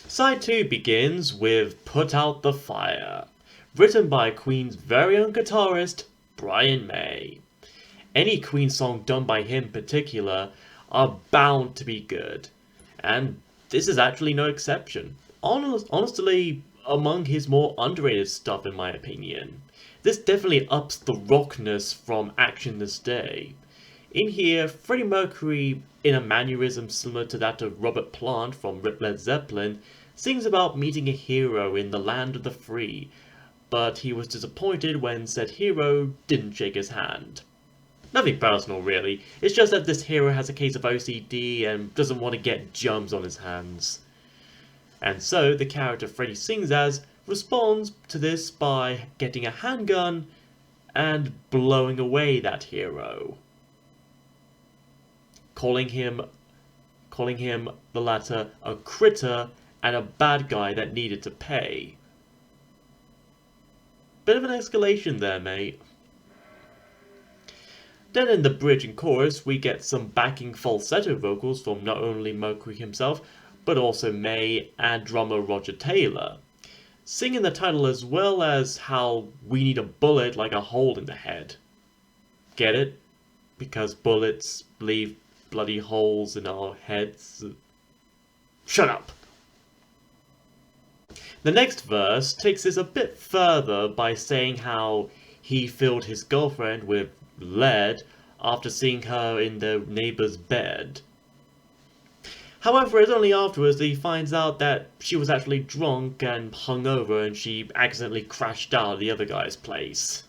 Side 2 begins with Put Out the Fire, written by Queen's very own guitarist, Brian May. Any Queen song done by him in particular are bound to be good, and this is actually no exception. Honestly, among his more underrated stuff in my opinion. This definitely ups the rockness from Action This Day. In here, Freddie Mercury, in a mannerism similar to that of Robert Plant from Led Zeppelin, sings about meeting a hero in the land of the free, but he was disappointed when said hero didn't shake his hand. Nothing personal really, it's just that this hero has a case of OCD and doesn't want to get germs on his hands. And so the character Freddie sings as responds to this by getting a handgun and blowing away that hero. Calling him the latter a critter and a bad guy that needed to pay. Bit of an escalation there, mate. Then in the bridge and chorus, we get some backing falsetto vocals from not only Mercury himself, but also May and drummer Roger Taylor, singing the title as well as how we need a bullet like a hole in the head. Get it? Because bullets leave bloody holes in our heads. Shut up! The next verse takes this a bit further by saying how he filled his girlfriend with lead after seeing her in their neighbor's bed. However, it's only afterwards that he finds out that she was actually drunk and hungover and she accidentally crashed out of the other guy's place.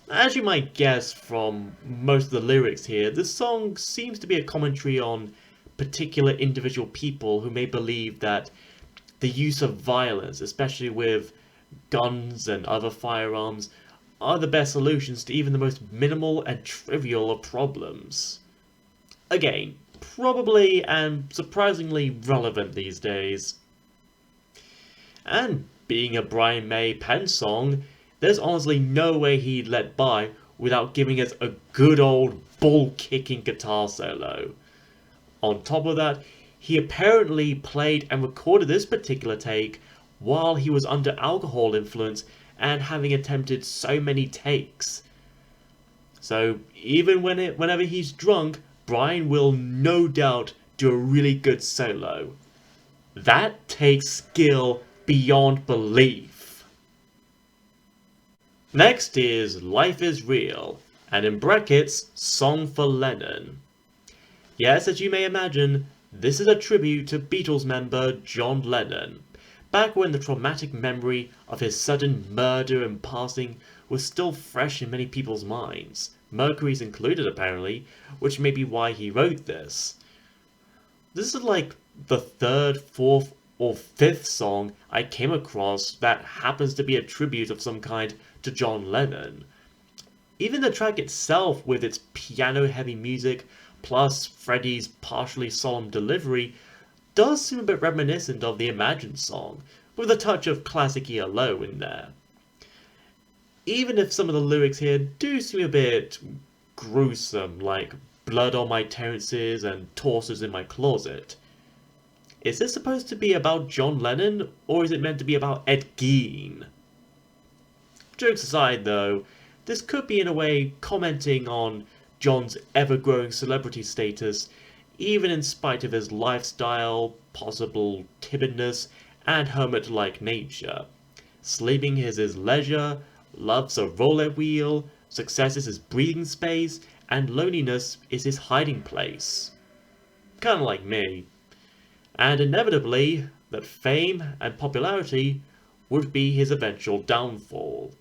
As you might guess from most of the lyrics here, this song seems to be a commentary on particular individual people who may believe that the use of violence, especially with guns and other firearms, are the best solutions to even the most minimal and trivial of problems. Again, probably and surprisingly relevant these days. And being a Brian May pen song, there's honestly no way he'd let by without giving us a good old ball-kicking guitar solo. On top of that, he apparently played and recorded this particular take while he was under alcohol influence and having attempted so many takes. So even whenever he's drunk, Brian will no doubt do a really good solo. That takes skill beyond belief. Next is Life Is Real, and in brackets, Song for Lennon. Yes, as you may imagine, this is a tribute to Beatles member John Lennon, back when the traumatic memory of his sudden murder and passing was still fresh in many people's minds, Mercury's included apparently, which may be why he wrote this. This is like the third, fourth, or fifth song I came across that happens to be a tribute of some kind to John Lennon. Even the track itself, with its piano-heavy music, plus Freddie's partially solemn delivery, does seem a bit reminiscent of the Imagine song, with a touch of classic ELO in there. Even if some of the lyrics here do seem a bit gruesome, like blood on my terraces and torsos in my closet. Is this supposed to be about John Lennon, or is it meant to be about Ed Gein? Jokes aside though, this could be in a way commenting on John's ever-growing celebrity status, even in spite of his lifestyle, possible timidness, and hermit-like nature. Sleeping is his leisure, love's a roulette wheel, success is his breathing space, and loneliness is his hiding place. Kinda like me. And inevitably, that fame and popularity would be his eventual downfall.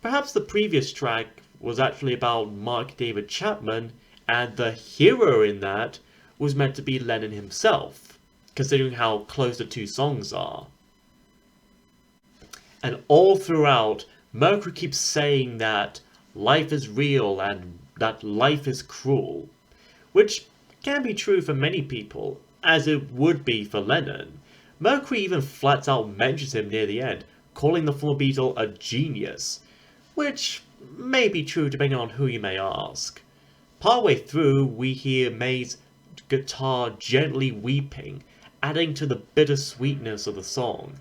Perhaps the previous track was actually about Mark David Chapman, and the hero in that was meant to be Lennon himself, considering how close the two songs are. And all throughout, Mercury keeps saying that life is real and that life is cruel, which can be true for many people, as it would be for Lennon. Mercury even flat out mentions him near the end, calling the former Beatle a genius, which may be true depending on who you may ask. Partway through, we hear May's guitar gently weeping, adding to the bittersweetness of the song.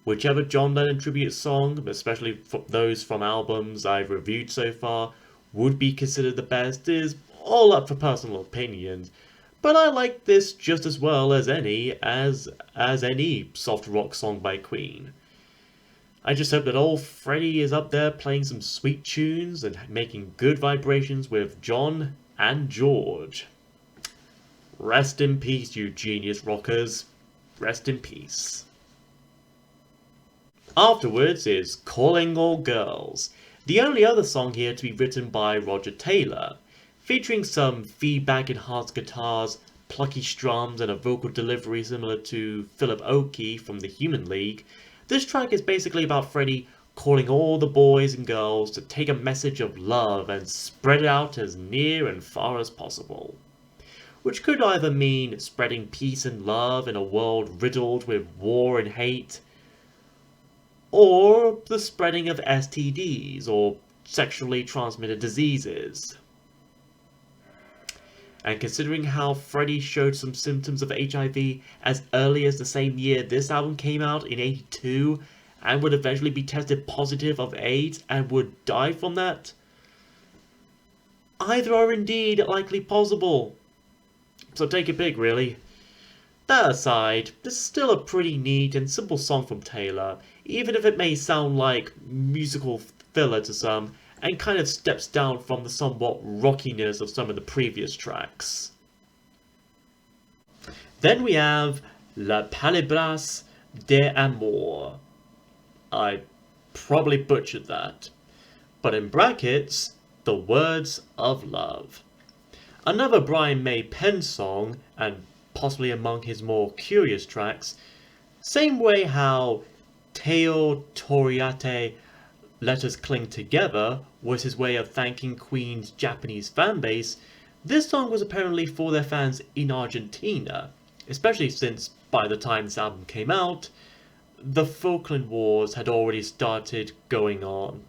Whichever John Lennon tribute song, especially those from albums I've reviewed so far, would be considered the best is all up for personal opinion, but I like this just as well as any soft rock song by Queen. I just hope that old Freddie is up there playing some sweet tunes and making good vibrations with John and George. Rest in peace, you genius rockers. Rest in peace. Afterwards is Calling All Girls, the only other song here to be written by Roger Taylor, featuring some feedback-enhanced guitars, plucky strums, and a vocal delivery similar to Philip Oakey from the Human League. This track is basically about Freddie calling all the boys and girls to take a message of love and spread it out as near and far as possible. Which could either mean spreading peace and love in a world riddled with war and hate, or the spreading of STDs, or sexually transmitted diseases. And considering how Freddie showed some symptoms of HIV as early as the same year this album came out in '82, and would eventually be tested positive of AIDS and would die from that, either are indeed likely possible. So take a pick, really. That aside, this is still a pretty neat and simple song from Taylor, even if it may sound like musical filler to some, and kind of steps down from the somewhat rockiness of some of the previous tracks. Then we have Palibras De Amor. I probably butchered that, but in brackets, the words of love. Another Brian May pen song, and possibly among his more curious tracks, same way how Teo Toriate Let Us Cling Together was his way of thanking Queen's Japanese fanbase. This song was apparently for their fans in Argentina, especially since by the time this album came out, the Falkland Wars had already started going on.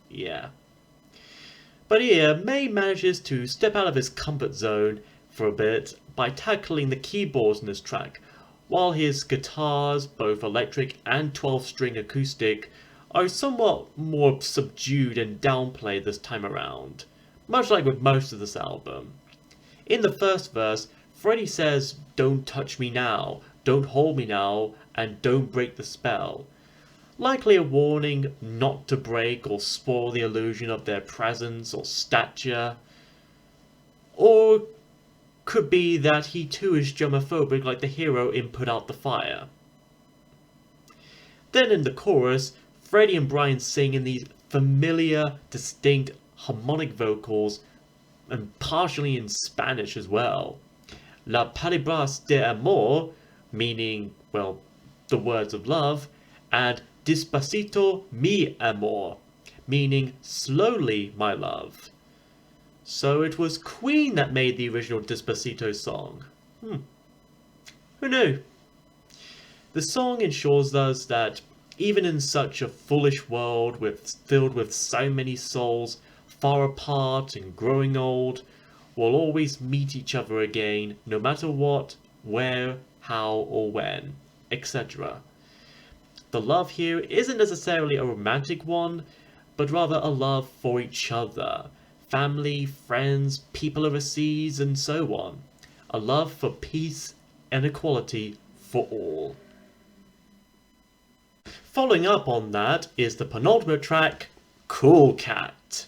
Yeah. But here, May manages to step out of his comfort zone for a bit by tackling the keyboards in this track, while his guitars, both electric and 12-string acoustic, are somewhat more subdued and downplayed this time around, much like with most of this album. In the first verse, Freddie says, "Don't touch me now, don't hold me now, and don't break the spell," likely a warning not to break or spoil the illusion of their presence or stature. Or could be that he too is germophobic like the hero in Put Out the Fire. Then in the chorus, Freddie and Brian sing in these familiar, distinct harmonic vocals, and partially in Spanish as well. La Palibras de Amor, meaning, well, the words of love, and Despacito mi amor, meaning slowly my love. So it was Queen that made the original Despacito song. Who knew? The song ensures us that even in such a foolish world filled with so many souls far apart and growing old, we'll always meet each other again, no matter what, where, how, or when, etc. The love here isn't necessarily a romantic one, but rather a love for each other, family, friends, people overseas, and so on. A love for peace and equality for all. Following up on that is the penultimate track, Cool Cat.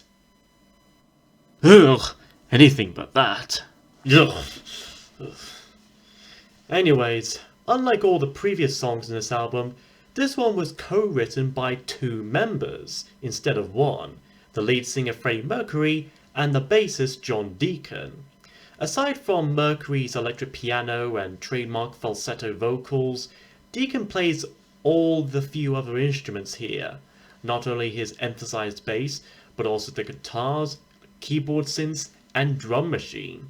Ugh, anything but that. Ugh. Anyways, unlike all the previous songs in this album, this one was co-written by 2 members instead of 1, the lead singer Freddie Mercury and the bassist John Deacon. Aside from Mercury's electric piano and trademark falsetto vocals, Deacon plays all the few other instruments here, not only his emphasized bass, but also the guitars, keyboard synths, and drum machine.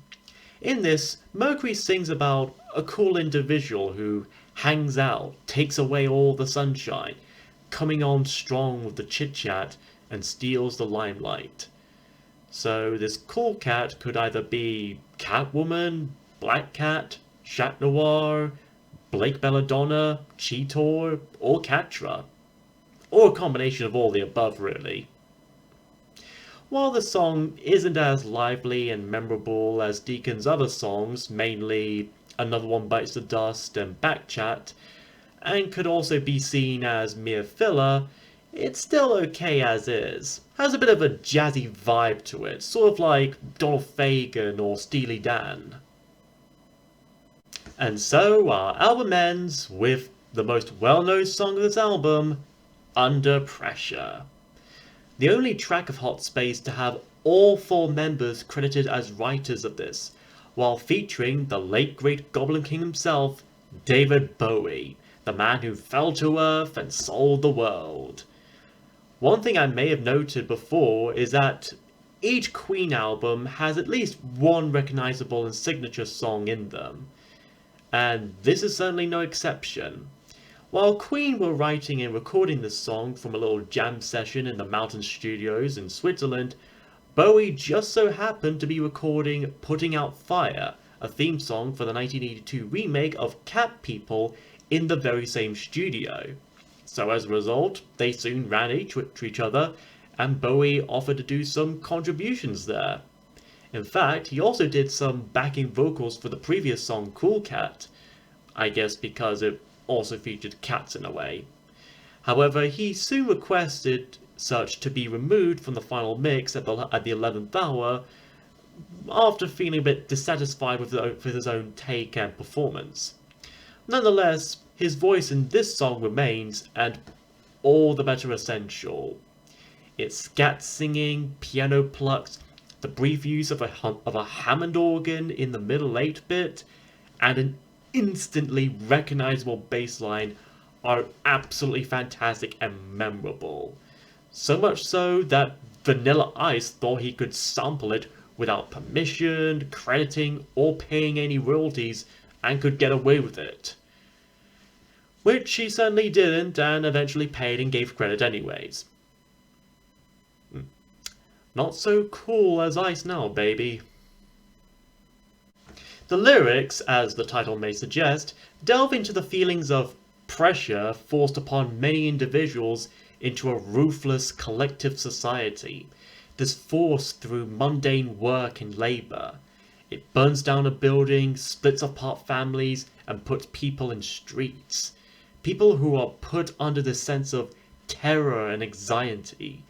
In this, Mercury sings about a cool individual who hangs out, takes away all the sunshine, coming on strong with the chit-chat, and steals the limelight. So this cool cat could either be Catwoman, Black Cat, Chat Noir, Blake Belladonna, Cheetor, or Catra. Or a combination of all the above, really. While the song isn't as lively and memorable as Deacon's other songs, mainly Another One Bites the Dust and Backchat, and could also be seen as mere filler, it's still okay as is. Has a bit of a jazzy vibe to it, sort of like Donald Fagen or Steely Dan. And so our album ends with the most well-known song of this album, Under Pressure. The only track of Hot Space to have all 4 members credited as writers of this, while featuring the late great Goblin King himself, David Bowie, the man who fell to earth and sold the world. One thing I may have noted before is that each Queen album has at least one recognizable and signature song in them, and this is certainly no exception. While Queen were writing and recording this song from a little jam session in the Mountain Studios in Switzerland, Bowie just so happened to be recording Putting Out Fire, a theme song for the 1982 remake of Cat People, in the very same studio. So as a result, they soon ran into each other, and Bowie offered to do some contributions there. In fact, he also did some backing vocals for the previous song Cool Cat, I guess because it also featured cats in a way. However, he soon requested such to be removed from the final mix at the 11th hour, after feeling a bit dissatisfied with his own take and performance. Nonetheless, his voice in this song remains, and all the better essential. It's scat singing, piano plucks, the brief use of a Hammond organ in the middle 8 bit, and an instantly recognizable bass line are absolutely fantastic and memorable. So much so that Vanilla Ice thought he could sample it without permission, crediting, or paying any royalties, and could get away with it. Which he certainly didn't, and eventually paid and gave credit anyways. Not so cool as Ice now, baby. The lyrics, as the title may suggest, delve into the feelings of pressure forced upon many individuals into a ruthless collective society. This force through mundane work and labor. It burns down a building, splits apart families, and puts people in streets. People who are put under this sense of terror and anxiety.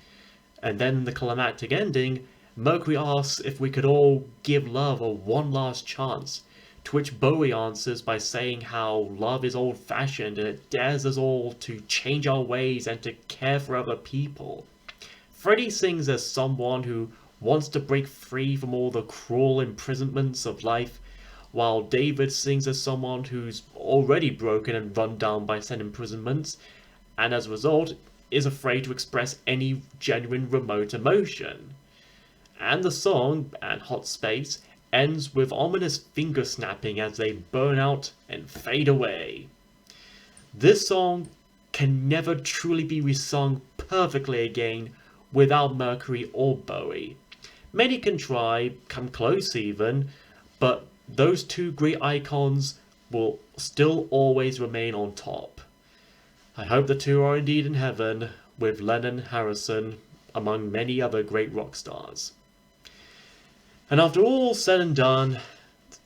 And then in the climactic ending, Mercury asks if we could all give love a one last chance, to which Bowie answers by saying how love is old-fashioned and it dares us all to change our ways and to care for other people. Freddie sings as someone who wants to break free from all the cruel imprisonments of life, while David sings as someone who's already broken and run down by said imprisonments, and as a result is afraid to express any genuine remote emotion. And the song, and Hot Space, ends with ominous finger snapping as they burn out and fade away. This song can never truly be resung perfectly again without Mercury or Bowie. Many can try, come close even, but those two great icons will still always remain on top. I hope the two are indeed in heaven, with Lennon, Harrison, among many other great rock stars. And after all said and done,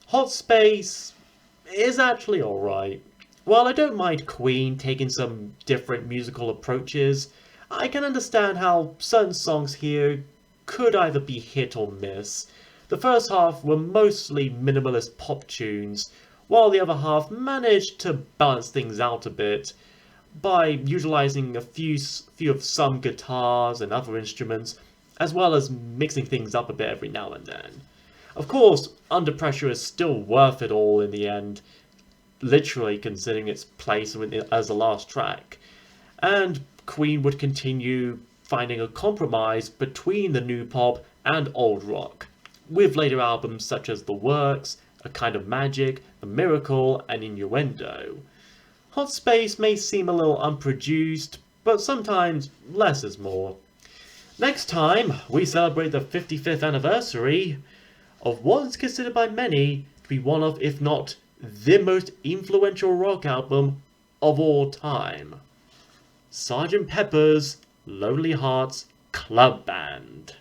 Hot Space is actually alright. While I don't mind Queen taking some different musical approaches, I can understand how certain songs here could either be hit or miss. The first half were mostly minimalist pop tunes, while the other half managed to balance things out a bit by utilizing a few of some guitars and other instruments, as well as mixing things up a bit every now and then. Of course, Under Pressure is still worth it all in the end, literally considering its place as the last track, and Queen would continue finding a compromise between the new pop and old rock, with later albums such as The Works, A Kind of Magic, The Miracle, and Innuendo. Hot Space may seem a little unproduced, but sometimes less is more. Next time, we celebrate the 55th anniversary of what is considered by many to be one of, if not the most influential rock album of all time. Sgt. Pepper's Lonely Hearts Club Band.